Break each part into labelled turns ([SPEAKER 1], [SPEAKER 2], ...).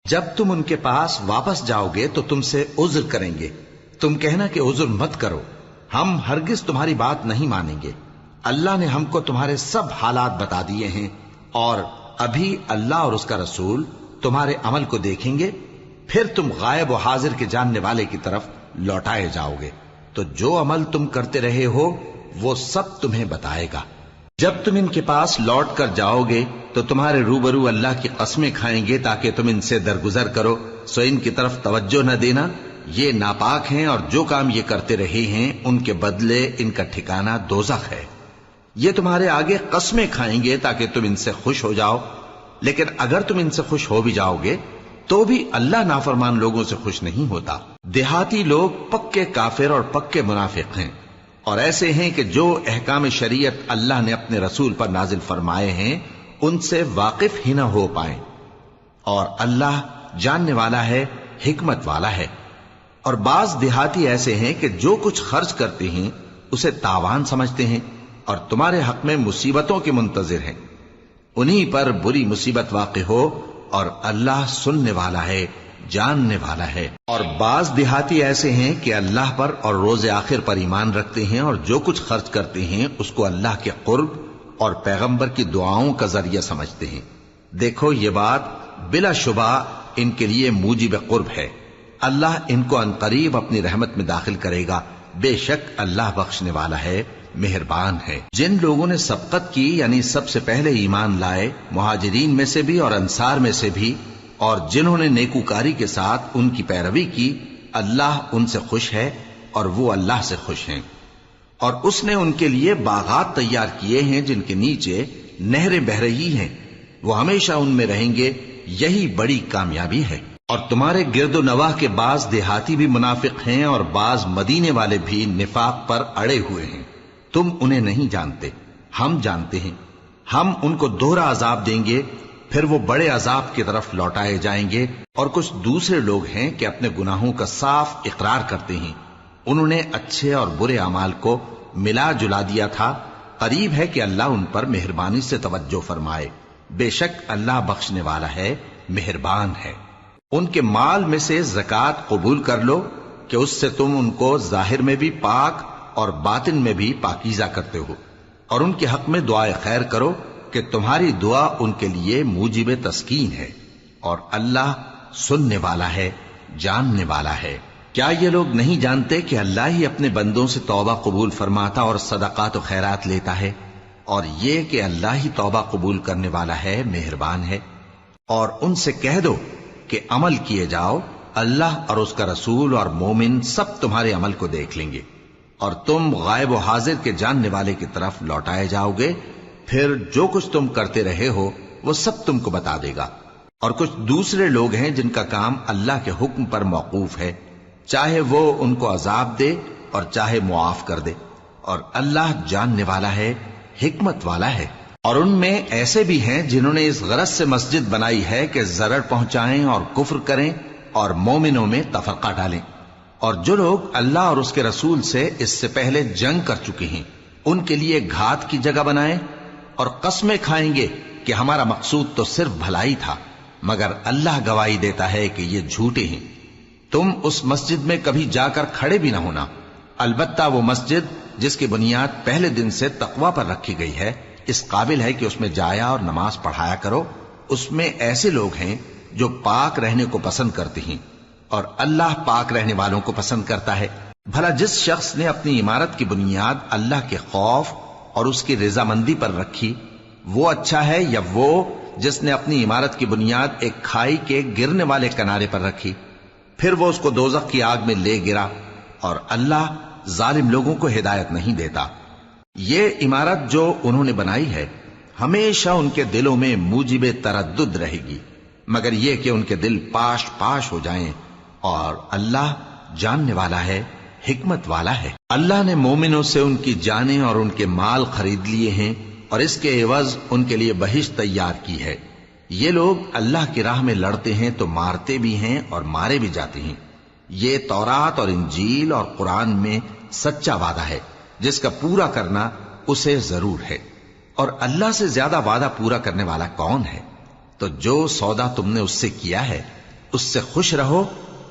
[SPEAKER 1] جب تم ان کے پاس واپس جاؤ گے تو تم سے عذر کریں گے، تم کہنا کہ عذر مت کرو، ہم ہرگز تمہاری بات نہیں مانیں گے۔ اللہ نے ہم کو تمہارے سب حالات بتا دیے ہیں، اور ابھی اللہ اور اس کا رسول تمہارے عمل کو دیکھیں گے، پھر تم غائب و حاضر کے جاننے والے کی طرف لوٹائے جاؤ گے، تو جو عمل تم کرتے رہے ہو وہ سب تمہیں بتائے گا۔ جب تم ان کے پاس لوٹ کر جاؤ گے تو تمہارے روبرو اللہ کی قسمیں کھائیں گے تاکہ تم ان سے درگزر کرو، سو ان کی طرف توجہ نہ دینا، یہ ناپاک ہیں، اور جو کام یہ کرتے رہے ہیں ان کے بدلے ان کا ٹھکانہ دوزخ ہے۔ یہ تمہارے آگے قسمیں کھائیں گے تاکہ تم ان سے خوش ہو جاؤ، لیکن اگر تم ان سے خوش ہو بھی جاؤ گے تو بھی اللہ نافرمان لوگوں سے خوش نہیں ہوتا۔ دیہاتی لوگ پکے کافر اور پکے منافق ہیں، اور ایسے ہیں کہ جو احکام شریعت اللہ نے اپنے رسول پر نازل فرمائے ہیں ان سے واقف ہی نہ ہو پائیں، اور اللہ جاننے والا ہے، حکمت والا ہے۔ اور بعض دیہاتی ایسے ہیں کہ جو کچھ خرچ کرتے ہیں اسے تاوان سمجھتے ہیں اور تمہارے حق میں مصیبتوں کے منتظر ہیں، انہی پر بری مصیبت واقع ہو، اور اللہ سننے والا ہے، جاننے والا ہے۔ اور بعض دیہاتی ایسے ہیں کہ اللہ پر اور روز آخر پر ایمان رکھتے ہیں، اور جو کچھ خرچ کرتے ہیں اس کو اللہ کے قرب اور پیغمبر کی دعاؤں کا ذریعہ سمجھتے ہیں۔ دیکھو یہ بات بلا شبہ ان کے لیے موجب قرب ہے، اللہ ان کو عنقریب اپنی رحمت میں داخل کرے گا، بے شک اللہ بخشنے والا ہے، مہربان ہے۔ جن لوگوں نے سبقت کی یعنی سب سے پہلے ایمان لائے، مہاجرین میں سے بھی اور انصار میں سے بھی، اور جنہوں نے نیکوکاری کے ساتھ ان کی پیروی کی، اللہ ان سے خوش ہے اور وہ اللہ سے خوش ہیں۔ اور اس نے ان کے لیے باغات تیار کیے ہیں جن کے نیچے نہریں بہہ رہی ہیں، وہ ہمیشہ ان میں رہیں گے، یہی بڑی کامیابی ہے۔ اور تمہارے گرد و نواح کے بعض دیہاتی بھی منافق ہیں اور بعض مدینے والے بھی نفاق پر اڑے ہوئے ہیں، تم انہیں نہیں جانتے، ہم جانتے ہیں۔ ہم ان کو دوہرا عذاب دیں گے، پھر وہ بڑے عذاب کی طرف لوٹائے جائیں گے۔ اور کچھ دوسرے لوگ ہیں کہ اپنے گناہوں کا صاف اقرار کرتے ہیں، انہوں نے اچھے اور برے اعمال کو ملا جلا دیا تھا، قریب ہے کہ اللہ ان پر مہربانی سے توجہ فرمائے، بے شک اللہ بخشنے والا ہے، مہربان ہے۔ ان کے مال میں سے زکوٰۃ قبول کر لو کہ اس سے تم ان کو ظاہر میں بھی پاک اور باطن میں بھی پاکیزہ کرتے ہو، اور ان کے حق میں دعائے خیر کرو کہ تمہاری دعا ان کے لیے موجب تسکین ہے، اور اللہ سننے والا ہے، جاننے والا ہے۔ کیا یہ لوگ نہیں جانتے کہ اللہ ہی اپنے بندوں سے توبہ قبول فرماتا اور صدقات و خیرات لیتا ہے، اور یہ کہ اللہ ہی توبہ قبول کرنے والا ہے، مہربان ہے۔ اور ان سے کہہ دو کہ عمل کیے جاؤ، اللہ اور اس کا رسول اور مومن سب تمہارے عمل کو دیکھ لیں گے، اور تم غائب و حاضر کے جاننے والے کی طرف لوٹائے جاؤ گے، پھر جو کچھ تم کرتے رہے ہو وہ سب تم کو بتا دے گا۔ اور کچھ دوسرے لوگ ہیں جن کا کام اللہ کے حکم پر موقوف ہے، چاہے وہ ان کو عذاب دے اور چاہے معاف کر دے، اور اللہ جاننے والا ہے، حکمت والا ہے۔ اور ان میں ایسے بھی ہیں جنہوں نے اس غرض سے مسجد بنائی ہے کہ ضرر پہنچائیں اور کفر کریں اور مومنوں میں تفرقہ ڈالیں، اور جو لوگ اللہ اور اس کے رسول سے اس سے پہلے جنگ کر چکے ہیں ان کے لیے گھات کی جگہ بنائیں، اور قسمیں کھائیں گے کہ ہمارا مقصود تو صرف بھلائی تھا، مگر اللہ گواہی دیتا ہے کہ یہ جھوٹے ہیں۔ تم اس مسجد میں کبھی جا کر کھڑے بھی نہ ہونا، البتہ وہ مسجد جس کی بنیاد پہلے دن سے تقوی پر رکھی گئی ہے اس قابل ہے کہ اس میں جایا اور نماز پڑھایا کرو۔ اس میں ایسے لوگ ہیں جو پاک رہنے کو پسند کرتے ہیں، اور اللہ پاک رہنے والوں کو پسند کرتا ہے۔ بھلا جس شخص نے اپنی عمارت کی بنیاد اللہ کے خوف اور اس کی رضامندی پر رکھی، وہ اچھا ہے یا وہ جس نے اپنی عمارت کی بنیاد ایک کھائی کے گرنے والے کنارے پر رکھی، پھر وہ اس کو دوزخ کی آگ میں لے گرا، اور اللہ ظالم لوگوں کو ہدایت نہیں دیتا۔ یہ عمارت جو انہوں نے بنائی ہے ہمیشہ ان کے دلوں میں موجب تردد رہے گی، مگر یہ کہ ان کے دل پاش پاش ہو جائیں، اور اللہ جاننے والا ہے، حکمت والا ہے۔ اللہ نے مومنوں سے ان کی جانیں اور ان کے مال خرید لیے ہیں، اور اس کے عوض ان کے لیے بہشت تیار کی ہے۔ یہ لوگ اللہ کی راہ میں لڑتے ہیں تو مارتے بھی ہیں اور مارے بھی جاتے ہیں۔ یہ تورات اور انجیل اور قرآن میں سچا وعدہ ہے جس کا پورا کرنا اسے ضرور ہے، اور اللہ سے زیادہ وعدہ پورا کرنے والا کون ہے؟ تو جو سودا تم نے اس سے کیا ہے اس سے خوش رہو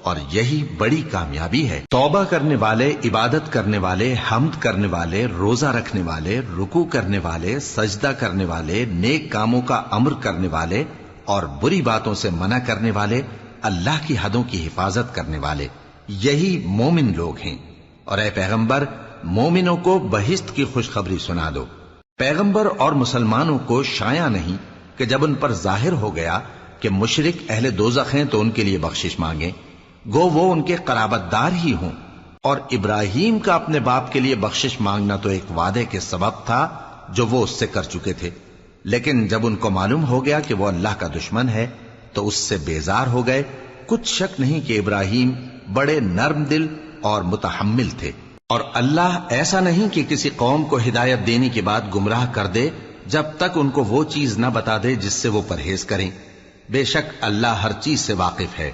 [SPEAKER 1] اور یہی بڑی کامیابی ہے۔ توبہ کرنے والے، عبادت کرنے والے، حمد کرنے والے، روزہ رکھنے والے، رکوع کرنے والے، سجدہ کرنے والے، نیک کاموں کا امر کرنے والے اور بری باتوں سے منع کرنے والے، اللہ کی حدوں کی حفاظت کرنے والے، یہی مومن لوگ ہیں۔ اور اے پیغمبر، مومنوں کو بہشت کی خوشخبری سنا دو۔ پیغمبر اور مسلمانوں کو شایع نہیں کہ جب ان پر ظاہر ہو گیا کہ مشرک اہل دوزخ ہیں تو ان کے لیے بخشش مانگیں، گو وہ ان کے قرابت دار ہی ہوں۔ اور ابراہیم کا اپنے باپ کے لیے بخشش مانگنا تو ایک وعدے کے سبب تھا جو وہ اس سے کر چکے تھے، لیکن جب ان کو معلوم ہو گیا کہ وہ اللہ کا دشمن ہے تو اس سے بیزار ہو گئے۔ کچھ شک نہیں کہ ابراہیم بڑے نرم دل اور متحمل تھے، اور اللہ ایسا نہیں کہ کسی قوم کو ہدایت دینے کے بعد گمراہ کر دے جب تک ان کو وہ چیز نہ بتا دے جس سے وہ پرہیز کریں۔ بے شک اللہ ہر چیز سے واقف ہے۔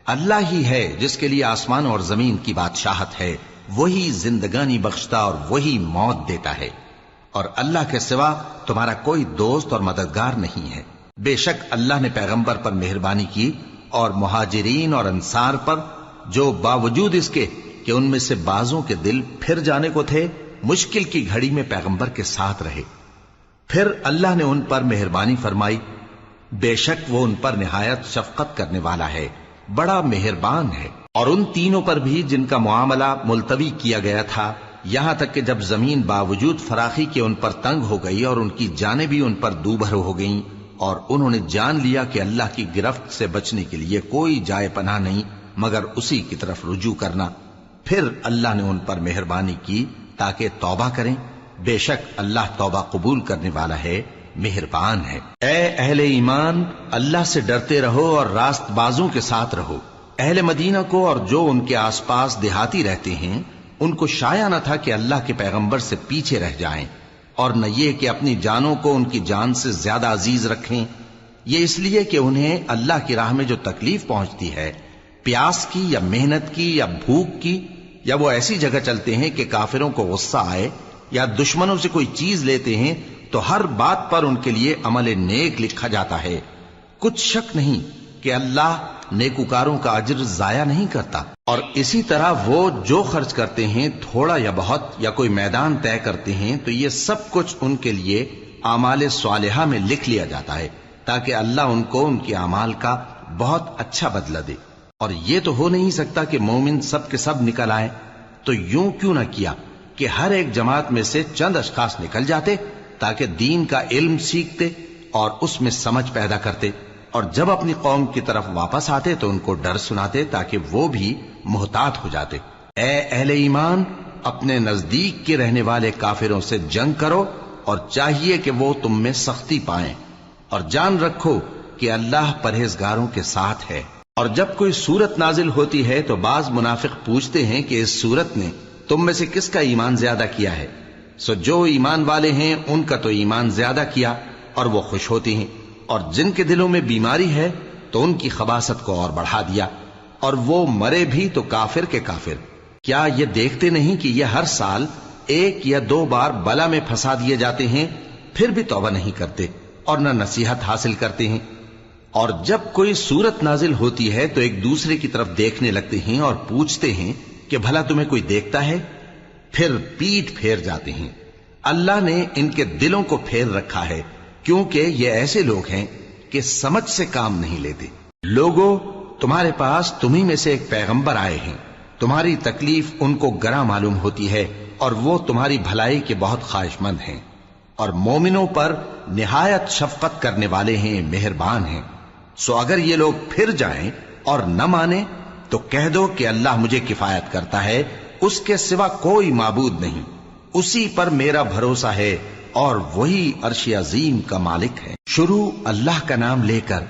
[SPEAKER 1] اللہ ہی ہے جس کے لیے آسمان اور زمین کی بادشاہت ہے، وہی زندگانی بخشتا اور وہی موت دیتا ہے، اور اللہ کے سوا تمہارا کوئی دوست اور مددگار نہیں ہے۔ بے شک اللہ نے پیغمبر پر مہربانی کی اور مہاجرین اور انصار پر، جو باوجود اس کے کہ ان میں سے بعضوں کے دل پھر جانے کو تھے، مشکل کی گھڑی میں پیغمبر کے ساتھ رہے۔ پھر اللہ نے ان پر مہربانی فرمائی، بے شک وہ ان پر نہایت شفقت کرنے والا ہے، بڑا مہربان ہے۔ اور ان تینوں پر بھی جن کا معاملہ ملتوی کیا گیا تھا، یہاں تک کہ جب زمین باوجود فراخی کے ان پر تنگ ہو گئی اور ان کی جانیں بھی ان پر دوبھر ہو گئیں، اور انہوں نے جان لیا کہ اللہ کی گرفت سے بچنے کے لیے کوئی جائے پناہ نہیں مگر اسی کی طرف رجوع کرنا، پھر اللہ نے ان پر مہربانی کی تاکہ توبہ کریں۔ بے شک اللہ توبہ قبول کرنے والا ہے، مہربان ہے۔ اے اہل ایمان، اللہ سے ڈرتے رہو اور راست بازوں کے ساتھ رہو۔ اہل مدینہ کو اور جو ان کے آس پاس دیہاتی رہتے ہیں، ان کو شایع نہ تھا کہ اللہ کے پیغمبر سے پیچھے رہ جائیں، اور نہ یہ کہ اپنی جانوں کو ان کی جان سے زیادہ عزیز رکھیں۔ یہ اس لیے کہ انہیں اللہ کی راہ میں جو تکلیف پہنچتی ہے، پیاس کی یا محنت کی یا بھوک کی، یا وہ ایسی جگہ چلتے ہیں کہ کافروں کو غصہ آئے یا دشمنوں سے کوئی چیز لیتے ہیں، تو ہر بات پر ان کے لیے عمل نیک لکھا جاتا ہے۔ کچھ شک نہیں کہ اللہ نیکوکاروں کا اجر ضائع نہیں کرتا۔ اور اسی طرح وہ جو خرچ کرتے ہیں، تھوڑا یا بہت، یا کوئی میدان طے کرتے ہیں، تو یہ سب کچھ ان کے لیے اعمال صالحہ میں لکھ لیا جاتا ہے، تاکہ اللہ ان کو ان کے اعمال کا بہت اچھا بدلہ دے۔ اور یہ تو ہو نہیں سکتا کہ مومن سب کے سب نکل آئیں، تو یوں کیوں نہ کیا کہ ہر ایک جماعت میں سے چند اشخاص نکل جاتے تاکہ دین کا علم سیکھتے اور اس میں سمجھ پیدا کرتے، اور جب اپنی قوم کی طرف واپس آتے تو ان کو ڈر سناتے تاکہ وہ بھی محتاط ہو جاتے۔ اے اہل ایمان، اپنے نزدیک کے رہنے والے کافروں سے جنگ کرو، اور چاہیے کہ وہ تم میں سختی پائیں، اور جان رکھو کہ اللہ پرہیزگاروں کے ساتھ ہے۔ اور جب کوئی سورت نازل ہوتی ہے تو بعض منافق پوچھتے ہیں کہ اس سورت نے تم میں سے کس کا ایمان زیادہ کیا ہے؟ سو جو ایمان والے ہیں ان کا تو ایمان زیادہ کیا، اور وہ خوش ہوتے ہیں، اور جن کے دلوں میں بیماری ہے تو ان کی خباثت کو اور بڑھا دیا، اور وہ مرے بھی تو کافر کے کافر۔ کیا یہ دیکھتے نہیں کہ یہ ہر سال 1 یا 2 بار بلا میں پھنسا دیے جاتے ہیں، پھر بھی توبہ نہیں کرتے اور نہ نصیحت حاصل کرتے ہیں؟ اور جب کوئی سورت نازل ہوتی ہے تو ایک دوسرے کی طرف دیکھنے لگتے ہیں اور پوچھتے ہیں کہ بھلا تمہیں کوئی دیکھتا ہے؟ پھر پیٹ پھیر جاتے ہیں۔ اللہ نے ان کے دلوں کو پھیر رکھا ہے، کیونکہ یہ ایسے لوگ ہیں کہ سمجھ سے کام نہیں لیتے۔ لوگوں، تمہارے پاس تمہیں میں سے ایک پیغمبر آئے ہیں، تمہاری تکلیف ان کو گراں معلوم ہوتی ہے، اور وہ تمہاری بھلائی کے بہت خواہش مند ہیں، اور مومنوں پر نہایت شفقت کرنے والے ہیں، مہربان ہیں۔ سو اگر یہ لوگ پھر جائیں اور نہ مانیں تو کہہ دو کہ اللہ مجھے کفایت کرتا ہے، اس کے سوا کوئی معبود نہیں، اسی پر میرا بھروسہ ہے، اور وہی عرش عظیم کا مالک ہے۔ شروع اللہ کا نام لے کر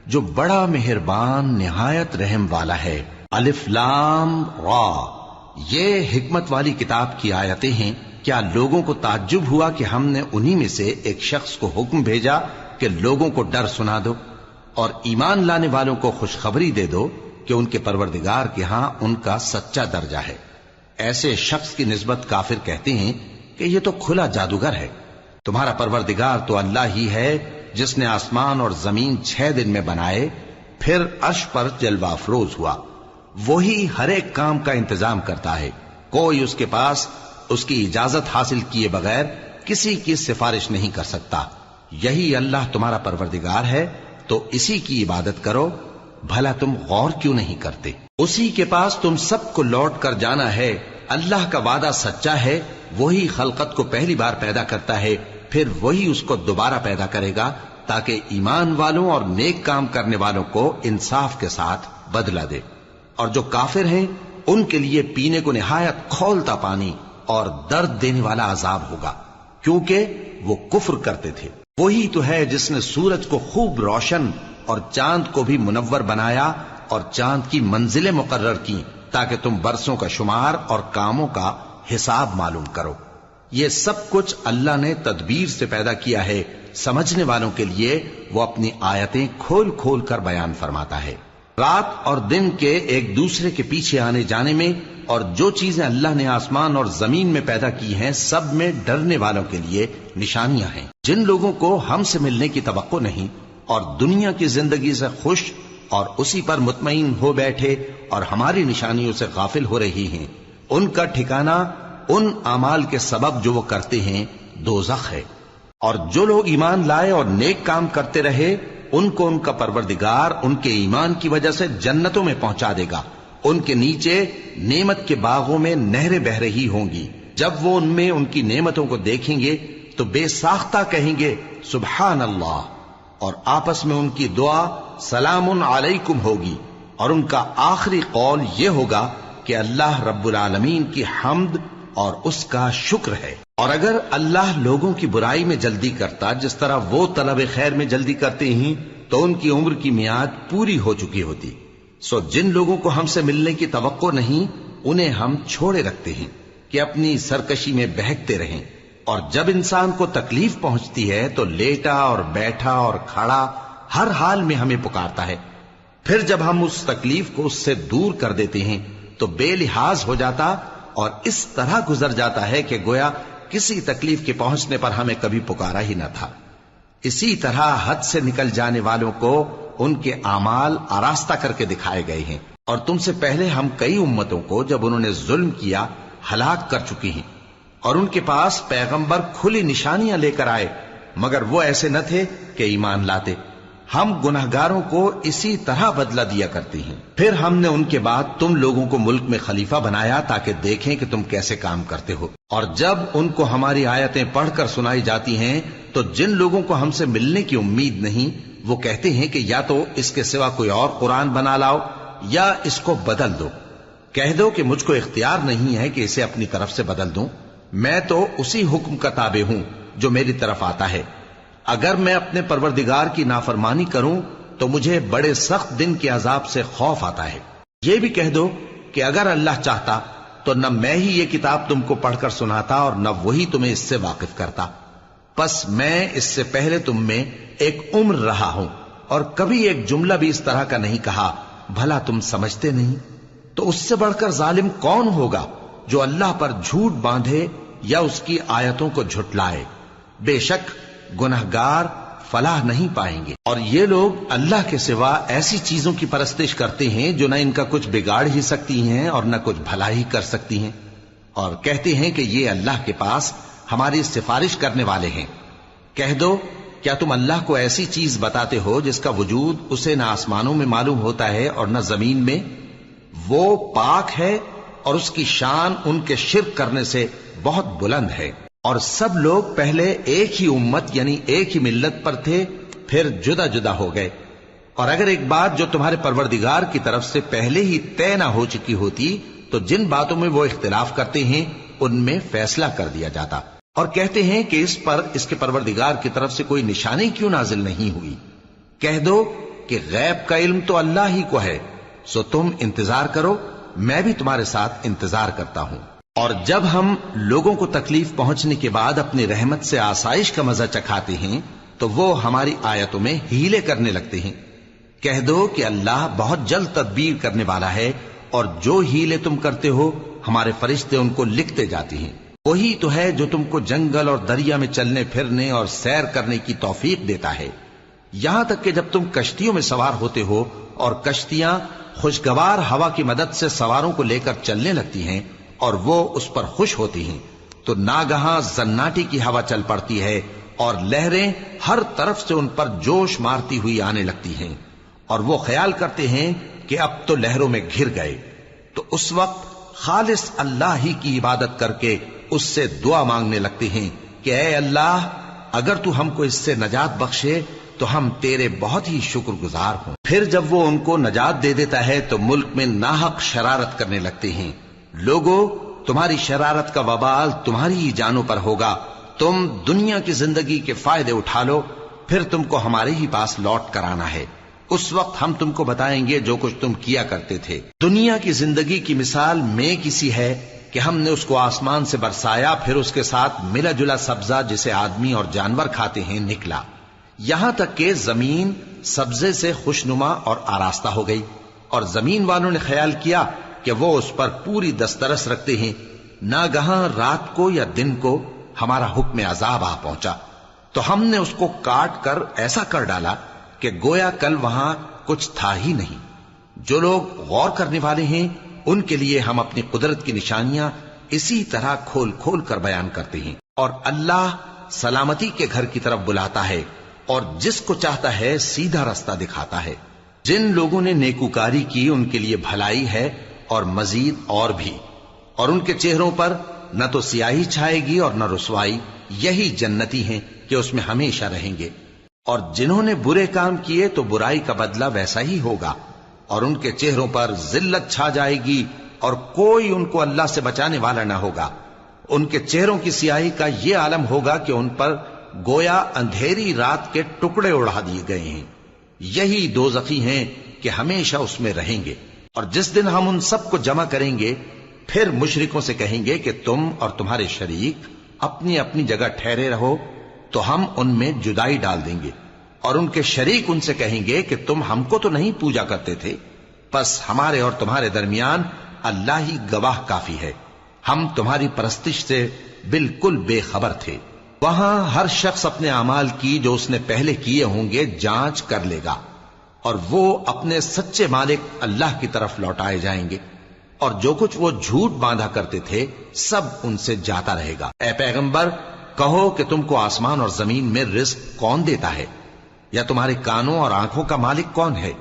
[SPEAKER 1] جو بڑا مہربان نہایت رحم والا ہے۔ الف لام را، یہ حکمت والی کتاب کی آیتیں ہیں۔ کیا لوگوں کو تعجب ہوا کہ ہم نے انہی میں سے ایک شخص کو حکم بھیجا کہ لوگوں کو ڈر سنا دو اور ایمان لانے والوں کو خوشخبری دے دو کہ ان کے پروردگار کے ہاں ان کا سچا درجہ ہے۔ ایسے شخص کی نسبت کافر کہتے ہیں کہ یہ تو کھلا جادوگر ہے۔ تمہارا پروردگار تو اللہ ہی ہے جس نے آسمان اور زمین 6 دن میں بنائے، پھر عرش پر جلوہ افروز ہوا۔ وہی ہر ایک کام کا انتظام کرتا ہے، کوئی اس کے پاس اس کی اجازت حاصل کیے بغیر کسی کی سفارش نہیں کر سکتا۔ یہی اللہ تمہارا پروردگار ہے، تو اسی کی عبادت کرو، بھلا تم غور کیوں نہیں کرتے؟ اسی کے پاس تم سب کو لوٹ کر جانا ہے۔ اللہ کا وعدہ سچا ہے، وہی خلقت کو پہلی بار پیدا کرتا ہے، پھر وہی اس کو دوبارہ پیدا کرے گا تاکہ ایمان والوں اور نیک کام کرنے والوں کو انصاف کے ساتھ بدلہ دے۔ اور جو کافر ہیں ان کے لیے پینے کو نہایت کھولتا پانی اور درد دینے والا عذاب ہوگا، کیونکہ وہ کفر کرتے تھے۔ وہی تو ہے جس نے سورج کو خوب روشن اور چاند کو بھی منور بنایا اور چاند کی منزلیں مقرر کی تاکہ تم برسوں کا شمار اور کاموں کا حساب معلوم کرو۔ یہ سب کچھ اللہ نے تدبیر سے پیدا کیا ہے، سمجھنے والوں کے لیے وہ اپنی آیتیں کھول کھول کر بیان فرماتا ہے۔ رات اور دن کے ایک دوسرے کے پیچھے آنے جانے میں اور جو چیزیں اللہ نے آسمان اور زمین میں پیدا کی ہیں سب میں ڈرنے والوں کے لیے نشانیاں ہیں۔ جن لوگوں کو ہم سے ملنے کی توقع نہیں اور دنیا کی زندگی سے خوش اور اسی پر مطمئن ہو بیٹھے اور ہماری نشانیوں سے غافل ہو رہی ہیں، ان کا ٹھکانہ ان اعمال کے سبب جو وہ کرتے ہیں دوزخ ہے۔ اور جو لوگ ایمان لائے اور نیک کام کرتے رہے ان کو ان کا پروردگار ان کے ایمان کی وجہ سے جنتوں میں پہنچا دے گا، ان کے نیچے نعمت کے باغوں میں نہریں بہ رہی ہوں گی۔ جب وہ ان میں ان کی نعمتوں کو دیکھیں گے تو بے ساختہ کہیں گے سبحان اللہ، اور آپس میں ان کی دعا سلام علیکم ہوگی، اور ان کا آخری قول یہ ہوگا کہ اللہ رب العالمین کی حمد اور اس کا شکر ہے۔ اور اگر اللہ لوگوں کی برائی میں جلدی کرتا جس طرح وہ طلب خیر میں جلدی کرتے ہیں تو ان کی عمر کی میعاد پوری ہو چکی ہوتی۔ سو جن لوگوں کو ہم سے ملنے کی توقع نہیں انہیں ہم چھوڑے رکھتے ہیں کہ اپنی سرکشی میں بہکتے رہیں، اور جب انسان کو تکلیف پہنچتی ہے تو لیٹا اور بیٹھا اور کھڑا ہر حال میں ہمیں پکارتا ہے، پھر جب ہم اس تکلیف کو اس سے دور کر دیتے ہیں تو بے لحاظ ہو جاتا اور اس طرح گزر جاتا ہے کہ گویا کسی تکلیف کے پہنچنے پر ہمیں کبھی پکارا ہی نہ تھا۔ اسی طرح حد سے نکل جانے والوں کو ان کے اعمال آراستہ کر کے دکھائے گئے ہیں، اور تم سے پہلے ہم کئی امتوں کو جب انہوں نے ظلم کیا ہلاک کر چکی ہیں، اور ان کے پاس پیغمبر کھلی نشانیاں لے کر آئے مگر وہ ایسے نہ تھے کہ ایمان لاتے۔ ہم گناہگاروں کو اسی طرح بدلہ دیا کرتے ہیں۔ پھر ہم نے ان کے بعد تم لوگوں کو ملک میں خلیفہ بنایا تاکہ دیکھیں کہ تم کیسے کام کرتے ہو، اور جب ان کو ہماری آیتیں پڑھ کر سنائی جاتی ہیں تو جن لوگوں کو ہم سے ملنے کی امید نہیں وہ کہتے ہیں کہ یا تو اس کے سوا کوئی اور قرآن بنا لاؤ یا اس کو بدل دو۔ کہہ دو کہ مجھ کو اختیار نہیں ہے کہ اسے اپنی طرف سے بدل دوں، میں تو اسی حکم کا تابع ہوں جو میری طرف آتا ہے۔ اگر میں اپنے پروردگار کی نافرمانی کروں تو مجھے بڑے سخت دن کے عذاب سے خوف آتا ہے۔ یہ بھی کہہ دو کہ اگر اللہ چاہتا تو نہ میں ہی یہ کتاب تم کو پڑھ کر سناتا اور نہ وہی تمہیں اس سے واقف کرتا، پس میں اس سے پہلے تم میں ایک عمر رہا ہوں اور کبھی ایک جملہ بھی اس طرح کا نہیں کہا، بھلا تم سمجھتے نہیں؟ تو اس سے بڑھ کر ظالم کون ہوگا جو اللہ پر جھوٹ باندھے یا اس کی آیتوں کو جھٹلائے؟ بے شک گناہگار فلاح نہیں پائیں گے۔ اور یہ لوگ اللہ کے سوا ایسی چیزوں کی پرستش کرتے ہیں جو نہ ان کا کچھ بگاڑ ہی سکتی ہیں اور نہ کچھ بھلا ہی کر سکتی ہیں، اور کہتے ہیں کہ یہ اللہ کے پاس ہماری سفارش کرنے والے ہیں۔ کہہ دو کیا تم اللہ کو ایسی چیز بتاتے ہو جس کا وجود اسے نہ آسمانوں میں معلوم ہوتا ہے اور نہ زمین میں؟ وہ پاک ہے اور اس کی شان ان کے شرک کرنے سے بہت بلند ہے۔ اور سب لوگ پہلے ایک ہی امت یعنی ایک ہی ملت پر تھے، پھر جدا جدا ہو گئے، اور اگر ایک بات جو تمہارے پروردگار کی طرف سے پہلے ہی طے نہ ہو چکی ہوتی تو جن باتوں میں وہ اختلاف کرتے ہیں ان میں فیصلہ کر دیا جاتا۔ اور کہتے ہیں کہ اس پر اس کے پروردگار کی طرف سے کوئی نشانی کیوں نازل نہیں ہوئی؟ کہہ دو کہ غیب کا علم تو اللہ ہی کو ہے، سو تم انتظار کرو، میں بھی تمہارے ساتھ انتظار کرتا ہوں۔ اور جب ہم لوگوں کو تکلیف پہنچنے کے بعد اپنی رحمت سے آسائش کا مزہ چکھاتے ہیں تو وہ ہماری آیتوں میں ہیلے کرنے لگتے ہیں۔ کہہ دو کہ اللہ بہت جلد تدبیر کرنے والا ہے، اور جو ہیلے تم کرتے ہو ہمارے فرشتے ان کو لکھتے جاتے ہیں۔ وہی تو ہے جو تم کو جنگل اور دریا میں چلنے پھرنے اور سیر کرنے کی توفیق دیتا ہے۔ یہاں تک کہ جب تم کشتیوں میں سوار ہوتے ہو اور کشتیاں خوشگوار ہوا کی مدد سے سواروں کو لے کر چلنے لگتی ہیں اور وہ اس پر خوش ہوتی ہیں، تو ناگہاں زناٹی کی ہوا چل پڑتی ہے اور لہریں ہر طرف سے ان پر جوش مارتی ہوئی آنے لگتی ہیں، اور وہ خیال کرتے ہیں کہ اب تو لہروں میں گھر گئے، تو اس وقت خالص اللہ ہی کی عبادت کر کے اس سے دعا مانگنے لگتے ہیں کہ اے اللہ، اگر تو ہم کو اس سے نجات بخشے تو ہم تیرے بہت ہی شکر گزار ہوں۔ پھر جب وہ ان کو نجات دے دیتا ہے تو ملک میں ناحق شرارت کرنے لگتے ہیں۔ لوگوں، تمہاری شرارت کا وبال تمہاری ہی جانوں پر ہوگا، تم دنیا کی زندگی کے فائدے اٹھا لو، پھر تم کو ہمارے ہی پاس لوٹ کر آنا ہے، اس وقت ہم تم کو بتائیں گے جو کچھ تم کیا کرتے تھے۔ دنیا کی زندگی کی مثال میں کسی ہے کہ ہم نے اس کو آسمان سے برسایا، پھر اس کے ساتھ ملا جلا سبزہ جسے آدمی اور جانور کھاتے ہیں نکلا، یہاں تک کہ زمین سبزے سے خوشنما اور آراستہ ہو گئی، اور زمین والوں نے خیال کیا کہ وہ اس پر پوری دسترس رکھتے ہیں۔ ناگہاں رات کو یا دن کو ہمارا حکم عذاب آ پہنچا تو ہم نے اس کو کاٹ کر ایسا کر ڈالا کہ گویا کل وہاں کچھ تھا ہی نہیں۔ جو لوگ غور کرنے والے ہیں ان کے لیے ہم اپنی قدرت کی نشانیاں اسی طرح کھول کھول کر بیان کرتے ہیں، اور اللہ سلامتی کے گھر کی طرف بلاتا ہے اور جس کو چاہتا ہے سیدھا رستہ دکھاتا ہے۔ جن لوگوں نے نیکوکاری کی ان کے لیے بھلائی ہے اور مزید اور بھی، اور ان کے چہروں پر نہ تو سیاہی چھائے گی اور نہ رسوائی، یہی جنتی ہیں کہ اس میں ہمیشہ رہیں گے۔ اور جنہوں نے برے کام کیے تو برائی کا بدلہ ویسا ہی ہوگا، اور ان کے چہروں پر ذلت چھا جائے گی اور کوئی ان کو اللہ سے بچانے والا نہ ہوگا۔ ان کے چہروں کی سیاہی کا یہ عالم ہوگا کہ ان پر گویا اندھیری رات کے ٹکڑے اڑا دیے گئے ہیں۔ یہی دوزخی ہیں کہ ہمیشہ اس میں رہیں گے۔ اور جس دن ہم ان سب کو جمع کریں گے پھر مشرکوں سے کہیں گے کہ تم اور تمہارے شریک اپنی اپنی جگہ ٹھہرے رہو، تو ہم ان میں جدائی ڈال دیں گے، اور ان کے شریک ان سے کہیں گے کہ تم ہم کو تو نہیں پوجا کرتے تھے، بس ہمارے اور تمہارے درمیان اللہ ہی گواہ کافی ہے، ہم تمہاری پرستش سے بالکل بے خبر تھے۔ وہاں ہر شخص اپنے اعمال کی جو اس نے پہلے کیے ہوں گے جانچ کر لے گا، اور وہ اپنے سچے مالک اللہ کی طرف لوٹائے جائیں گے، اور جو کچھ وہ جھوٹ باندھا کرتے تھے سب ان سے جاتا رہے گا۔ اے پیغمبر، کہو کہ تم کو آسمان اور زمین میں رزق کون دیتا ہے، یا تمہارے کانوں اور آنکھوں کا مالک کون ہے،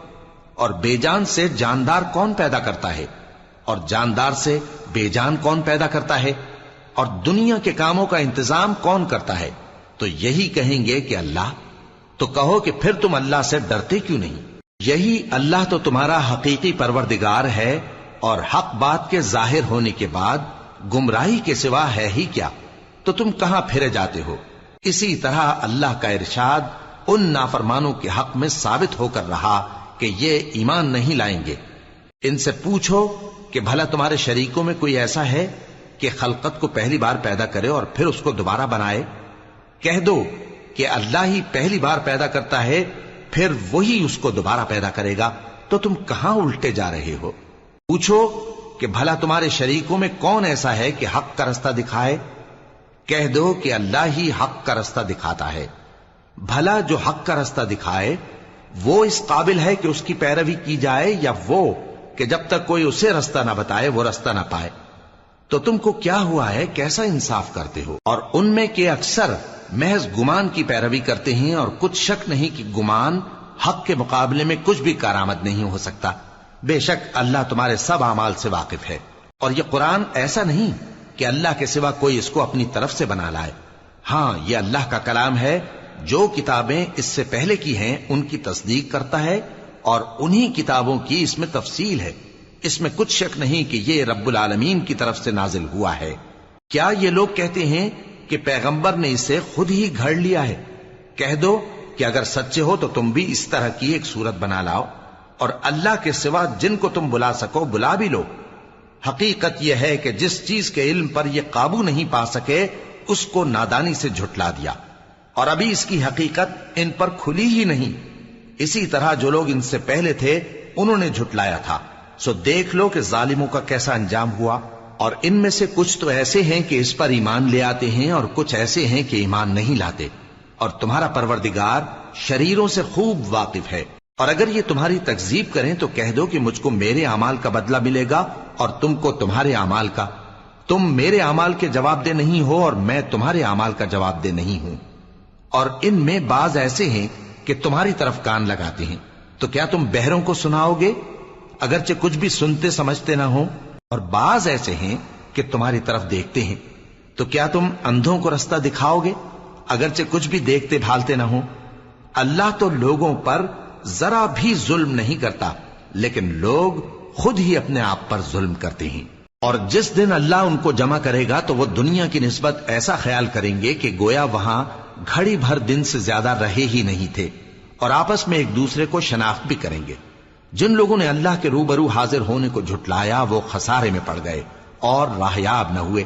[SPEAKER 1] اور بے جان سے جاندار کون پیدا کرتا ہے، اور جاندار سے بے جان کون پیدا کرتا ہے، اور دنیا کے کاموں کا انتظام کون کرتا ہے؟ تو یہی کہیں گے کہ اللہ۔ تو کہو کہ پھر تم اللہ سے ڈرتے کیوں نہیں؟ یہی اللہ تو تمہارا حقیقی پروردگار ہے، اور حق بات کے ظاہر ہونے کے بعد گمراہی کے سوا ہے ہی کیا؟ تو تم کہاں پھرے جاتے ہو؟ اسی طرح اللہ کا ارشاد ان نافرمانوں کے حق میں ثابت ہو کر رہا کہ یہ ایمان نہیں لائیں گے۔ ان سے پوچھو کہ بھلا تمہارے شریکوں میں کوئی ایسا ہے کہ خلقت کو پہلی بار پیدا کرے اور پھر اس کو دوبارہ بنائے؟ کہہ دو کہ اللہ ہی پہلی بار پیدا کرتا ہے، پھر وہی اس کو دوبارہ پیدا کرے گا، تو تم کہاں الٹے جا رہے ہو؟ پوچھو کہ بھلا تمہارے شریکوں میں کون ایسا ہے کہ حق کا رستہ دکھائے؟ کہہ دو کہ اللہ ہی حق کا رستہ دکھاتا ہے۔ بھلا جو حق کا رستہ دکھائے وہ اس قابل ہے کہ اس کی پیروی کی جائے، یا وہ کہ جب تک کوئی اسے رستہ نہ بتائے وہ رستہ نہ پائے؟ تو تم کو کیا ہوا ہے، کیسا انصاف کرتے ہو؟ اور ان میں کے اکثر محض گمان کی پیروی کرتے ہیں، اور کچھ شک نہیں کہ گمان حق کے مقابلے میں کچھ بھی کارآمد نہیں ہو سکتا۔ بے شک اللہ تمہارے سب اعمال سے واقف ہے، اور یہ قرآن ایسا نہیں کہ اللہ کے سوا کوئی اس کو اپنی طرف سے بنا لائے۔ ہاں، یہ اللہ کا کلام ہے، جو کتابیں اس سے پہلے کی ہیں ان کی تصدیق کرتا ہے، اور انہی کتابوں کی اس میں تفصیل ہے۔ اس میں کچھ شک نہیں کہ یہ رب العالمین کی طرف سے نازل ہوا ہے۔ کیا یہ لوگ کہتے ہیں کہ پیغمبر نے اسے خود ہی گھڑ لیا ہے؟ کہہ دو کہ اگر سچے ہو تو تم بھی اس طرح کی ایک صورت بنا لاؤ، اور اللہ کے سوا جن کو تم بلا سکو بلا بھی لو۔ حقیقت یہ ہے کہ جس چیز کے علم پر یہ قابو نہیں پا سکے اس کو نادانی سے جھٹلا دیا، اور ابھی اس کی حقیقت ان پر کھلی ہی نہیں۔ اسی طرح جو لوگ ان سے پہلے تھے انہوں نے جھٹلایا تھا، سو دیکھ لو کہ ظالموں کا کیسا انجام ہوا۔ اور ان میں سے کچھ تو ایسے ہیں کہ اس پر ایمان لے آتے ہیں، اور کچھ ایسے ہیں کہ ایمان نہیں لاتے، اور تمہارا پروردگار شریروں سے خوب واقف ہے۔ اور اگر یہ تمہاری تکذیب کریں تو کہہ دو کہ مجھ کو میرے اعمال کا بدلہ ملے گا اور تم کو تمہارے اعمال کا۔ تم میرے اعمال کے جواب دہ نہیں ہو اور میں تمہارے اعمال کا جواب دہ نہیں ہوں۔ اور ان میں بعض ایسے ہیں کہ تمہاری طرف کان لگاتے ہیں، تو کیا تم بہروں کو سناؤ گے اگرچہ کچھ بھی سنتے سمجھتے نہ ہو؟ اور بعض ایسے ہیں کہ تمہاری طرف دیکھتے ہیں، تو کیا تم اندھوں کو رستہ دکھاؤ گے اگرچہ کچھ بھی دیکھتے بھالتے نہ ہو؟ اللہ تو لوگوں پر ذرا بھی ظلم نہیں کرتا، لیکن لوگ خود ہی اپنے آپ پر ظلم کرتے ہیں۔ اور جس دن اللہ ان کو جمع کرے گا تو وہ دنیا کی نسبت ایسا خیال کریں گے کہ گویا وہاں گھڑی بھر دن سے زیادہ رہے ہی نہیں تھے، اور آپس میں ایک دوسرے کو شناخت بھی کریں گے۔ جن لوگوں نے اللہ کے روبرو حاضر ہونے کو جھٹلایا وہ خسارے میں پڑ گئے اور راہیاب نہ ہوئے۔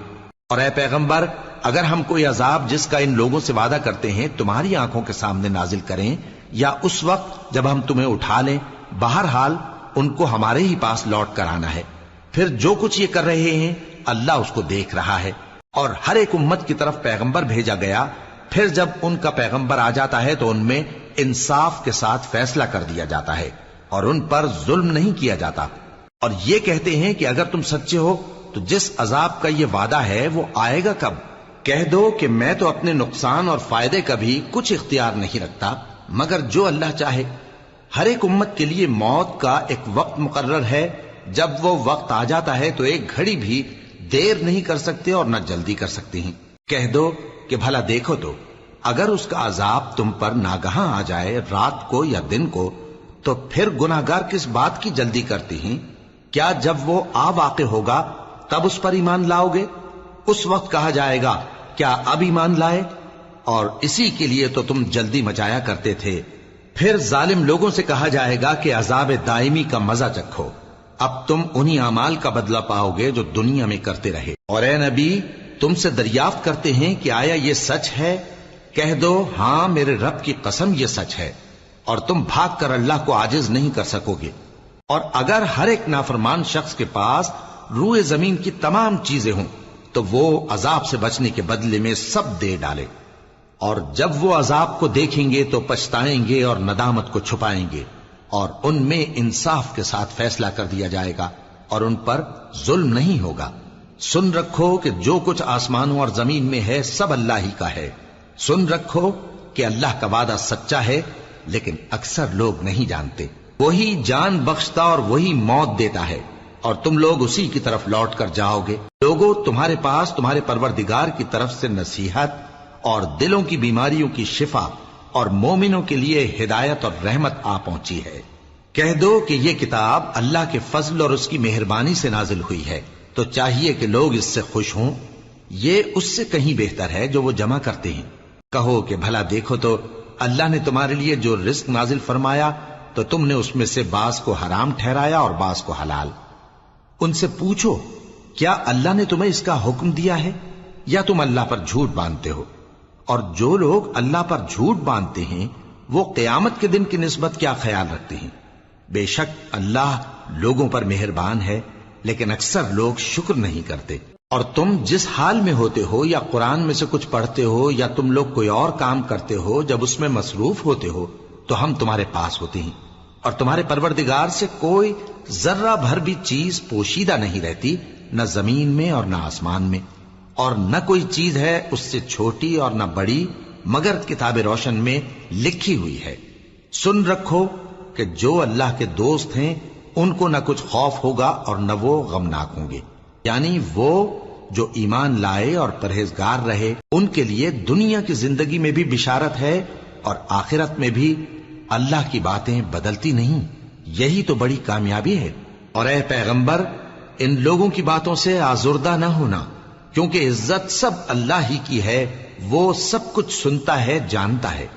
[SPEAKER 1] اور اے پیغمبر، اگر ہم کوئی عذاب جس کا ان لوگوں سے وعدہ کرتے ہیں تمہاری آنکھوں کے سامنے نازل کریں یا اس وقت جب ہم تمہیں اٹھا لیں، بہرحال ان کو ہمارے ہی پاس لوٹ کر آنا ہے۔ پھر جو کچھ یہ کر رہے ہیں اللہ اس کو دیکھ رہا ہے۔ اور ہر ایک امت کی طرف پیغمبر بھیجا گیا، پھر جب ان کا پیغمبر آ جاتا ہے تو ان میں انصاف کے ساتھ فیصلہ کر دیا جاتا ہے اور ان پر ظلم نہیں کیا جاتا۔ اور یہ کہتے ہیں کہ اگر تم سچے ہو تو جس عذاب کا یہ وعدہ ہے وہ آئے گا کب؟ کہہ دو کہ میں تو اپنے نقصان اور فائدے کا بھی کچھ اختیار نہیں رکھتا مگر جو اللہ چاہے۔ ہر ایک امت کے لیے موت کا ایک وقت مقرر ہے، جب وہ وقت آ جاتا ہے تو ایک گھڑی بھی دیر نہیں کر سکتے اور نہ جلدی کر سکتے ہیں۔ کہہ دو کہ بھلا دیکھو تو اگر اس کا عذاب تم پر ناگہاں آ جائے رات کو یا دن کو تو پھر گناہگار کس بات کی جلدی کرتے ہیں؟ کیا جب وہ آ واقع ہوگا تب اس پر ایمان لاؤ گے؟ اس وقت کہا جائے گا کیا اب ایمان لائے؟ اور اسی کے لیے تو تم جلدی مچایا کرتے تھے۔ پھر ظالم لوگوں سے کہا جائے گا کہ عذاب دائمی کا مزہ چکھو، اب تم انہی اعمال کا بدلہ پاؤ گے جو دنیا میں کرتے رہے۔ اور اے نبی، تم سے دریافت کرتے ہیں کہ آیا یہ سچ ہے؟ کہہ دو ہاں میرے رب کی قسم یہ سچ ہے، اور تم بھاگ کر اللہ کو عاجز نہیں کر سکو گے۔ اور اگر ہر ایک نافرمان شخص کے پاس روئے زمین کی تمام چیزیں ہوں تو وہ عذاب سے بچنے کے بدلے میں سب دے ڈالے، اور جب وہ عذاب کو دیکھیں گے تو پچھتائیں گے اور ندامت کو چھپائیں گے، اور ان میں انصاف کے ساتھ فیصلہ کر دیا جائے گا اور ان پر ظلم نہیں ہوگا۔ سن رکھو کہ جو کچھ آسمانوں اور زمین میں ہے سب اللہ ہی کا ہے۔ سن رکھو کہ اللہ کا وعدہ سچا ہے، لیکن اکثر لوگ نہیں جانتے۔ وہی جان بخشتا اور وہی موت دیتا ہے، اور تم لوگ اسی کی طرف لوٹ کر جاؤ گے۔ لوگوں، تمہارے پاس تمہارے پروردگار کی طرف سے نصیحت اور دلوں کی بیماریوں کی شفا اور مومنوں کے لیے ہدایت اور رحمت آ پہنچی ہے۔ کہہ دو کہ یہ کتاب اللہ کے فضل اور اس کی مہربانی سے نازل ہوئی ہے، تو چاہیے کہ لوگ اس سے خوش ہوں۔ یہ اس سے کہیں بہتر ہے جو وہ جمع کرتے ہیں۔ کہو کہ بھلا دیکھو تو اللہ نے تمہارے لیے جو رزق نازل فرمایا تو تم نے اس میں سے بعض کو حرام ٹھہرایا اور بعض کو حلال۔ ان سے پوچھو کیا اللہ نے تمہیں اس کا حکم دیا ہے یا تم اللہ پر جھوٹ باندھتے ہو؟ اور جو لوگ اللہ پر جھوٹ باندھتے ہیں وہ قیامت کے دن کی نسبت کیا خیال رکھتے ہیں؟ بے شک اللہ لوگوں پر مہربان ہے، لیکن اکثر لوگ شکر نہیں کرتے۔ اور تم جس حال میں ہوتے ہو یا قرآن میں سے کچھ پڑھتے ہو یا تم لوگ کوئی اور کام کرتے ہو، جب اس میں مصروف ہوتے ہو تو ہم تمہارے پاس ہوتے ہیں، اور تمہارے پروردگار سے کوئی ذرہ بھر بھی چیز پوشیدہ نہیں رہتی، نہ زمین میں اور نہ آسمان میں، اور نہ کوئی چیز ہے اس سے چھوٹی اور نہ بڑی مگر کتاب روشن میں لکھی ہوئی ہے۔ سن رکھو کہ جو اللہ کے دوست ہیں ان کو نہ کچھ خوف ہوگا اور نہ وہ غمناک ہوں گے، یعنی وہ جو ایمان لائے اور پرہیزگار رہے ان کے لیے دنیا کی زندگی میں بھی بشارت ہے، اور آخرت میں بھی اللہ کی باتیں بدلتی نہیں۔ یہی تو بڑی کامیابی ہے۔ اور اے پیغمبر، ان لوگوں کی باتوں سے آزردہ نہ ہونا، کیونکہ عزت سب اللہ ہی کی ہے، وہ سب کچھ سنتا ہے، جانتا ہے۔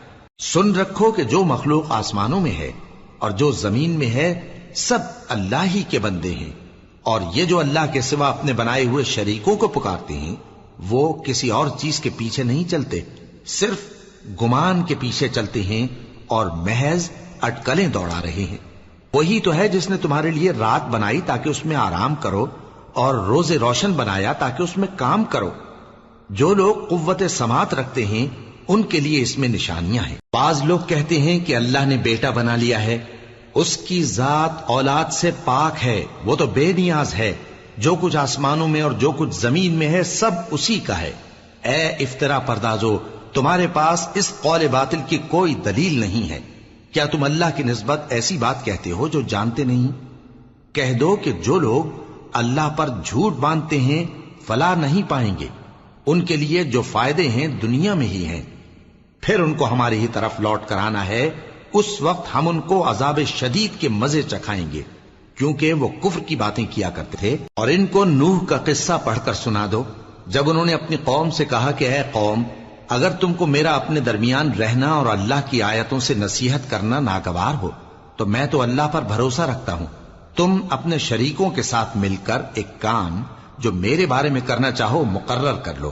[SPEAKER 1] سن رکھو کہ جو مخلوق آسمانوں میں ہے اور جو زمین میں ہے سب اللہ ہی کے بندے ہیں، اور یہ جو اللہ کے سوا اپنے بنائے ہوئے شریکوں کو پکارتے ہیں وہ کسی اور چیز کے پیچھے نہیں چلتے، صرف گمان کے پیچھے چلتے ہیں اور محض اٹکلیں دوڑا رہے ہیں۔ وہی تو ہے جس نے تمہارے لیے رات بنائی تاکہ اس میں آرام کرو، اور روز روشن بنایا تاکہ اس میں کام کرو۔ جو لوگ قوت سماعت رکھتے ہیں ان کے لیے اس میں نشانیاں ہیں۔ بعض لوگ کہتے ہیں کہ اللہ نے بیٹا بنا لیا ہے، اس کی ذات اولاد سے پاک ہے، وہ تو بے نیاز ہے، جو کچھ آسمانوں میں اور جو کچھ زمین میں ہے سب اسی کا ہے۔ اے افطرا پردازو، تمہارے پاس اس قول باطل کی کوئی دلیل نہیں ہے، کیا تم اللہ کی نسبت ایسی بات کہتے ہو جو جانتے نہیں؟ کہہ دو کہ جو لوگ اللہ پر جھوٹ باندھتے ہیں فلاح نہیں پائیں گے، ان کے لیے جو فائدے ہیں دنیا میں ہی ہیں، پھر ان کو ہماری ہی طرف لوٹ کر آنا ہے، اس وقت ہم ان کو عذاب شدید کے مزے چکھائیں گے، کیونکہ وہ کفر کی باتیں کیا کرتے تھے۔ اور ان کو نوح کا قصہ پڑھ کر سنا دو، جب انہوں نے اپنی قوم سے کہا کہ اے قوم، اگر تم کو میرا اپنے درمیان رہنا اور اللہ کی آیتوں سے نصیحت کرنا ناگوار ہو تو میں تو اللہ پر بھروسہ رکھتا ہوں، تم اپنے شریکوں کے ساتھ مل کر ایک کام جو میرے بارے میں کرنا چاہو مقرر کر لو،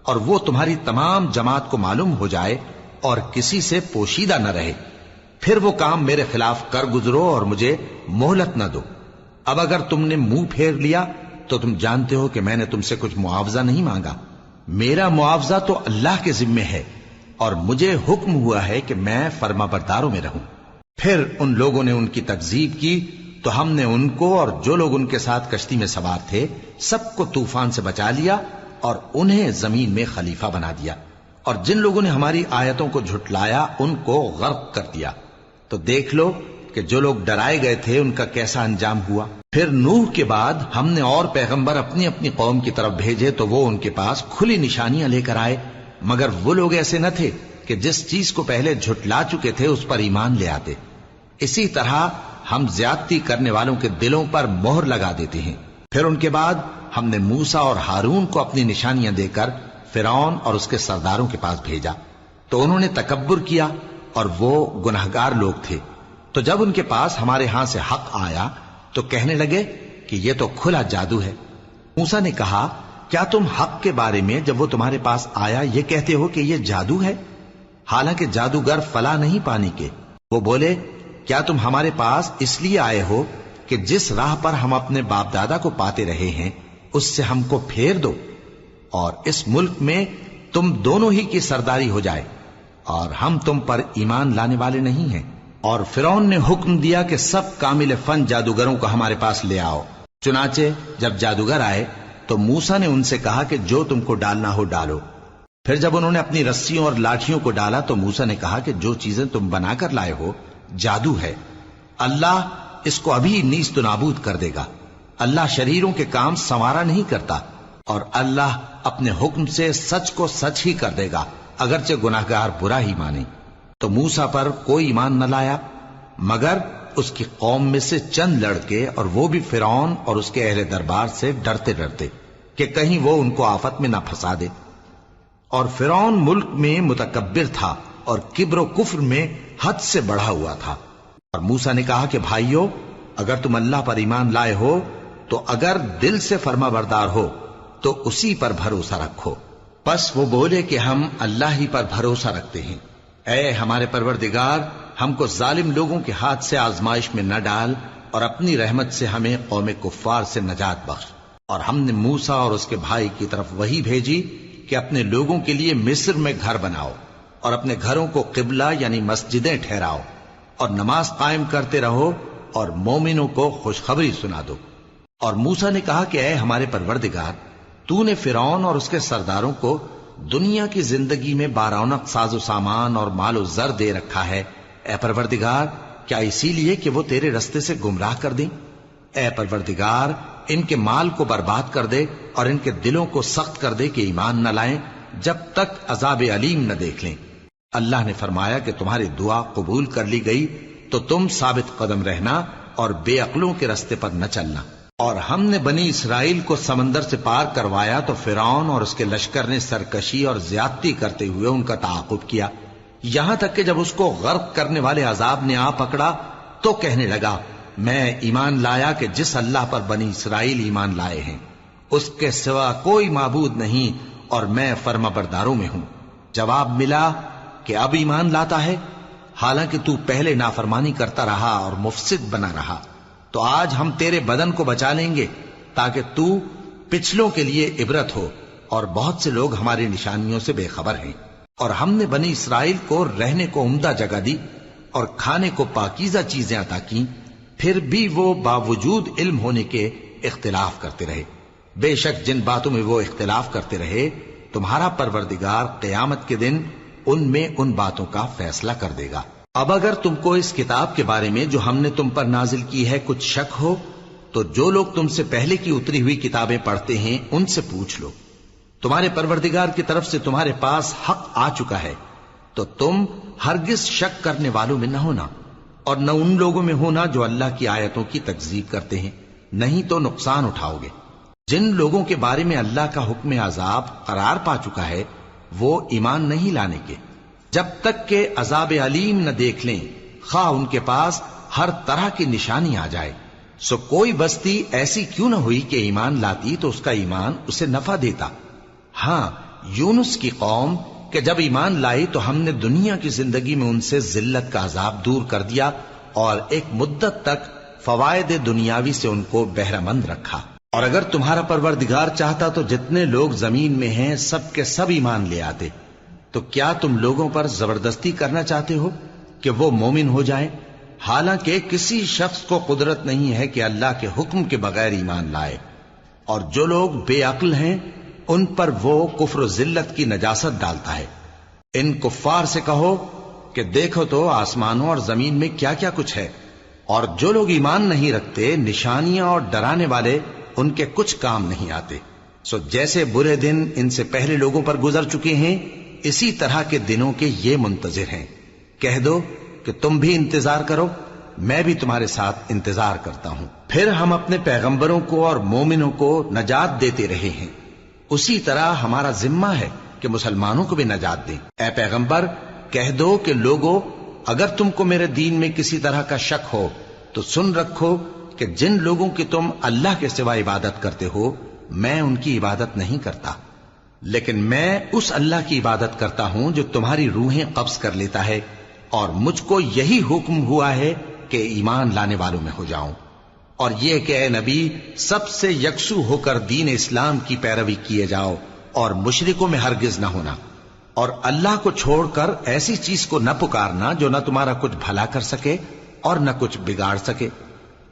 [SPEAKER 1] اور وہ تمہاری تمام جماعت کو معلوم ہو جائے اور کسی سے پوشیدہ نہ رہے، پھر وہ کام میرے خلاف کر گزرو اور مجھے مہلت نہ دو۔ اب اگر تم نے منہ پھیر لیا تو تم جانتے ہو کہ میں نے تم سے کچھ معاوضہ نہیں مانگا، میرا معاوضہ تو اللہ کے ذمے ہے، اور مجھے حکم ہوا ہے کہ میں فرما برداروں میں رہوں۔ پھر ان لوگوں نے ان کی تکذیب کی تو ہم نے ان کو اور جو لوگ ان کے ساتھ کشتی میں سوار تھے سب کو طوفان سے بچا لیا اور انہیں زمین میں خلیفہ بنا دیا، اور جن لوگوں نے ہماری آیتوں کو جھٹلایا ان کو غرق کر دیا۔ تو دیکھ لو کہ جو لوگ ڈرائے گئے تھے ان کا کیسا انجام ہوا۔ پھر نوح کے بعد ہم نے اور پیغمبر اپنی اپنی قوم کی طرف بھیجے تو وہ ان کے پاس کھلی نشانیاں لے کر آئے، مگر وہ لوگ ایسے نہ تھے کہ جس چیز کو پہلے جھٹلا چکے تھے اس پر ایمان لے آتے۔ اسی طرح ہم زیادتی کرنے والوں کے دلوں پر مہر لگا دیتے ہیں۔ پھر ان کے بعد ہم نے موسیٰ اور ہارون کو اپنی نشانیاں دے کر فرعون اور اس کے سرداروں کے پاس بھیجا، تو انہوں نے تکبر کیا اور وہ گناہگار لوگ تھے۔ تو جب ان کے پاس ہمارے ہاں سے حق آیا تو کہنے لگے کہ یہ تو کھلا جادو ہے۔ موسیٰ نے کہا کیا تم حق کے بارے میں جب وہ تمہارے پاس آیا یہ کہتے ہو کہ یہ جادو ہے، حالانکہ جادوگر فلاح نہیں پانی کے؟ وہ بولے کیا تم ہمارے پاس اس لیے آئے ہو کہ جس راہ پر ہم اپنے باپ دادا کو پاتے رہے ہیں اس سے ہم کو پھیر دو، اور اس ملک میں تم دونوں ہی کی سرداری ہو جائے، اور ہم تم پر ایمان لانے والے نہیں ہیں۔ اور فرعون نے حکم دیا کہ سب کامل فن جادوگروں کو ہمارے پاس لے آؤ۔ چنانچہ جب جادوگر آئے تو موسیٰ نے ان سے کہا کہ جو تم کو ڈالنا ہو ڈالو۔ پھر جب انہوں نے اپنی رسیوں اور لاٹھیوں کو ڈالا تو موسیٰ نے کہا کہ جو چیزیں تم بنا کر لائے ہو جادو ہے، اللہ اس کو ابھی نیست و نابود کر دے گا۔ اللہ شریروں کے کام سنوارا نہیں کرتا، اور اللہ اپنے حکم سے سچ کو سچ ہی کر دے گا اگرچہ گناہگار برا ہی مانے۔ تو موسیٰ پر کوئی ایمان نہ لایا مگر اس کی قوم میں سے چند لڑکے، اور وہ بھی فرعون اور اس کے اہل دربار سے ڈرتے ڈرتے کہ کہیں وہ ان کو آفت میں نہ پھنسا دے۔ اور فرعون ملک میں متکبر تھا اور کبر و کفر میں حد سے بڑھا ہوا تھا۔ اور موسیٰ نے کہا کہ بھائیو، اگر تم اللہ پر ایمان لائے ہو تو اگر دل سے فرما بردار ہو تو اسی پر بھروسہ رکھو۔ پس وہ بولے کہ ہم اللہ ہی پر بھروسہ رکھتے ہیں۔ اے ہمارے پروردگار، ہم کو ظالم لوگوں کے ہاتھ سے آزمائش میں نہ ڈال، اور اپنی رحمت سے ہمیں قوم کفار سے نجات بخش۔ اور ہم نے موسیٰ اور اس کے بھائی کی طرف وحی بھیجی کہ اپنے لوگوں کے لیے مصر میں گھر بناؤ، اور اپنے گھروں کو قبلہ یعنی مسجدیں ٹھہراؤ، اور نماز قائم کرتے رہو، اور مومنوں کو خوشخبری سنا دو۔ اور موسیٰ نے کہا کہ اے ہمارے پروردگار، تو نے فرعون اور اس کے سرداروں کو دنیا کی زندگی میں بارونق ساز و سامان اور مال و زر دے رکھا ہے، اے پروردگار کیا اسی لیے کہ وہ تیرے رستے سے گمراہ کر دیں؟ اے پروردگار ان کے مال کو برباد کر دے اور ان کے دلوں کو سخت کر دے کہ ایمان نہ لائیں جب تک عذاب علیم نہ دیکھ لیں۔ اللہ نے فرمایا کہ تمہاری دعا قبول کر لی گئی تو تم ثابت قدم رہنا اور بے عقلوں کے رستے پر نہ چلنا۔ اور ہم نے بنی اسرائیل کو سمندر سے پار کروایا تو فرعون اور اس کے لشکر نے سرکشی اور زیادتی کرتے ہوئے ان کا تعاقب کیا، یہاں تک کہ جب اس کو غرق کرنے والے عذاب نے آ پکڑا تو کہنے لگا میں ایمان لایا کہ جس اللہ پر بنی اسرائیل ایمان لائے ہیں اس کے سوا کوئی معبود نہیں، اور میں فرما برداروں میں ہوں۔ جواب ملا کہ اب ایمان لاتا ہے، حالانکہ تو پہلے نافرمانی کرتا رہا اور مفسد بنا رہا، تو آج ہم تیرے بدن کو بچا لیں گے تاکہ تو پچھلوں کے لیے عبرت ہو، اور بہت سے لوگ ہماری نشانیوں سے بے خبر ہیں۔ اور ہم نے بنی اسرائیل کو رہنے کو عمدہ جگہ دی اور کھانے کو پاکیزہ چیزیں عطا کی، پھر بھی وہ باوجود علم ہونے کے اختلاف کرتے رہے۔ بے شک جن باتوں میں وہ اختلاف کرتے رہے تمہارا پروردگار قیامت کے دن ان میں ان باتوں کا فیصلہ کر دے گا۔ اب اگر تم کو اس کتاب کے بارے میں جو ہم نے تم پر نازل کی ہے کچھ شک ہو تو جو لوگ تم سے پہلے کی اتری ہوئی کتابیں پڑھتے ہیں ان سے پوچھ لو۔ تمہارے پروردگار کی طرف سے تمہارے پاس حق آ چکا ہے تو تم ہرگز شک کرنے والوں میں نہ ہونا، اور نہ ان لوگوں میں ہونا جو اللہ کی آیتوں کی تکذیب کرتے ہیں، نہیں تو نقصان اٹھاؤ گے۔ جن لوگوں کے بارے میں اللہ کا حکم عذاب قرار پا چکا ہے وہ ایمان نہیں لانے کے جب تک کہ عذاب علیم نہ دیکھ لیں، خواہ ان کے پاس ہر طرح کی نشانی آ جائے۔ سو کوئی بستی ایسی کیوں نہ ہوئی کہ ایمان لاتی تو اس کا ایمان اسے نفع دیتا۔ ہاں، یونس کی قوم کہ جب ایمان لائی تو ہم نے دنیا کی زندگی میں ان سے ذلت کا عذاب دور کر دیا اور ایک مدت تک فوائد دنیاوی سے ان کو بہرہ مند رکھا۔ اور اگر تمہارا پروردگار چاہتا تو جتنے لوگ زمین میں ہیں سب کے سب ایمان لے آتے، تو کیا تم لوگوں پر زبردستی کرنا چاہتے ہو کہ وہ مومن ہو جائیں؟ حالانکہ کسی شخص کو قدرت نہیں ہے کہ اللہ کے حکم کے بغیر ایمان لائے، اور جو لوگ بے عقل ہیں ان پر وہ کفر و ذلت کی نجاست ڈالتا ہے۔ ان کفار سے کہو کہ دیکھو تو آسمانوں اور زمین میں کیا کیا کچھ ہے، اور جو لوگ ایمان نہیں رکھتے نشانیاں اور ڈرانے والے ان کے کچھ کام نہیں آتے۔ سو جیسے برے دن ان سے پہلے لوگوں پر گزر چکے ہیں اسی طرح کے دنوں کے یہ منتظر ہیں۔ کہہ دو کہ تم بھی انتظار کرو، میں بھی تمہارے ساتھ انتظار کرتا ہوں۔ پھر ہم اپنے پیغمبروں کو اور مومنوں کو نجات دیتے رہے ہیں، اسی طرح ہمارا ذمہ ہے کہ مسلمانوں کو بھی نجات دیں۔ اے پیغمبر کہہ دو کہ لوگو اگر تم کو میرے دین میں کسی طرح کا شک ہو تو سن رکھو کہ جن لوگوں کی تم اللہ کے سوا عبادت کرتے ہو میں ان کی عبادت نہیں کرتا، لیکن میں اس اللہ کی عبادت کرتا ہوں جو تمہاری روحیں قبض کر لیتا ہے، اور مجھ کو یہی حکم ہوا ہے کہ ایمان لانے والوں میں ہو جاؤں، اور یہ کہ اے نبی سب سے یکسو ہو کر دین اسلام کی پیروی کیے جاؤ اور مشرکوں میں ہرگز نہ ہونا، اور اللہ کو چھوڑ کر ایسی چیز کو نہ پکارنا جو نہ تمہارا کچھ بھلا کر سکے اور نہ کچھ بگاڑ سکے۔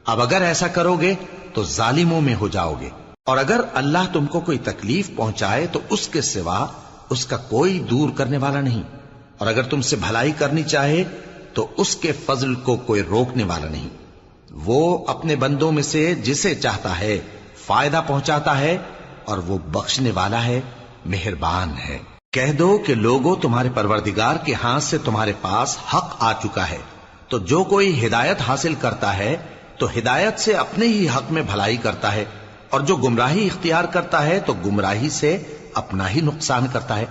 [SPEAKER 1] اب اگر ایسا کرو گے تو ظالموں میں ہو جاؤ گے، اور اگر اللہ تم کو کوئی تکلیف پہنچائے تو اس کے سوا اس کا کوئی دور کرنے والا نہیں، اور اگر تم سے بھلائی کرنی چاہے تو اس کے فضل کو کوئی روکنے والا نہیں۔ وہ اپنے بندوں میں سے جسے چاہتا ہے فائدہ پہنچاتا ہے، اور وہ بخشنے والا ہے، مہربان ہے۔ کہہ دو کہ لوگوں تمہارے پروردگار کے ہاتھ سے تمہارے پاس حق آ چکا ہے، تو جو کوئی ہدایت حاصل کرتا ہے تو ہدایت سے اپنے ہی حق میں بھلائی کرتا ہے، اور جو گمراہی اختیار کرتا ہے تو گمراہی سے اپنا ہی نقصان کرتا ہے،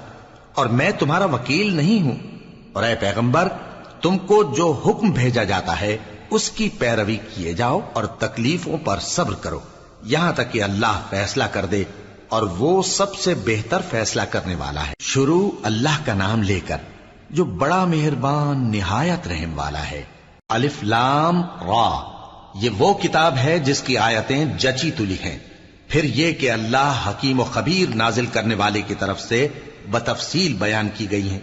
[SPEAKER 1] اور میں تمہارا وکیل نہیں ہوں۔ اور اے پیغمبر تم کو جو حکم بھیجا جاتا ہے اس کی پیروی کیے جاؤ اور تکلیفوں پر صبر کرو یہاں تک کہ اللہ فیصلہ کر دے، اور وہ سب سے بہتر فیصلہ کرنے والا ہے۔ شروع اللہ کا نام لے کر جو بڑا مہربان نہایت رحم والا ہے۔ الف لام را، یہ وہ کتاب ہے جس کی آیتیں جچی تلی ہیں۔ پھر یہ کہ اللہ حکیم و خبیر نازل کرنے والے کی طرف سے بتفصیل بیان کی گئی ہیں۔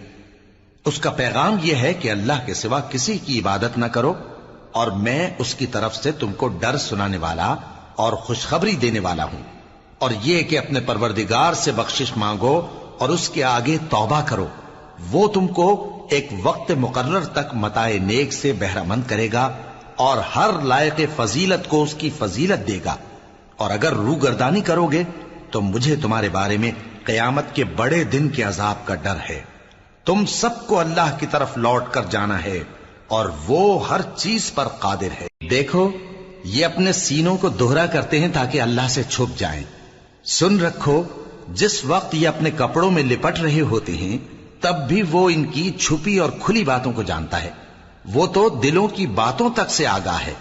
[SPEAKER 1] اس کا پیغام یہ ہے کہ اللہ کے سوا کسی کی عبادت نہ کرو، اور میں اس کی طرف سے تم کو ڈر سنانے والا اور خوشخبری دینے والا ہوں، اور یہ کہ اپنے پروردگار سے بخشش مانگو اور اس کے آگے توبہ کرو، وہ تم کو ایک وقت مقرر تک متاع نیک سے بہرہ مند کرے گا، اور ہر لائق فضیلت کو اس کی فضیلت دے گا۔ اور اگر روگردانی کرو گے تو مجھے تمہارے بارے میں قیامت کے بڑے دن کے عذاب کا ڈر ہے۔ تم سب کو اللہ کی طرف لوٹ کر جانا ہے، اور وہ ہر چیز پر قادر ہے۔ دیکھو یہ اپنے سینوں کو دوہرا کرتے ہیں تاکہ اللہ سے چھپ جائیں۔ سن رکھو جس وقت یہ اپنے کپڑوں میں لپٹ رہے ہوتے ہیں تب بھی وہ ان کی چھپی اور کھلی باتوں کو جانتا ہے، وہ تو دلوں کی باتوں تک سے آگاہ ہے۔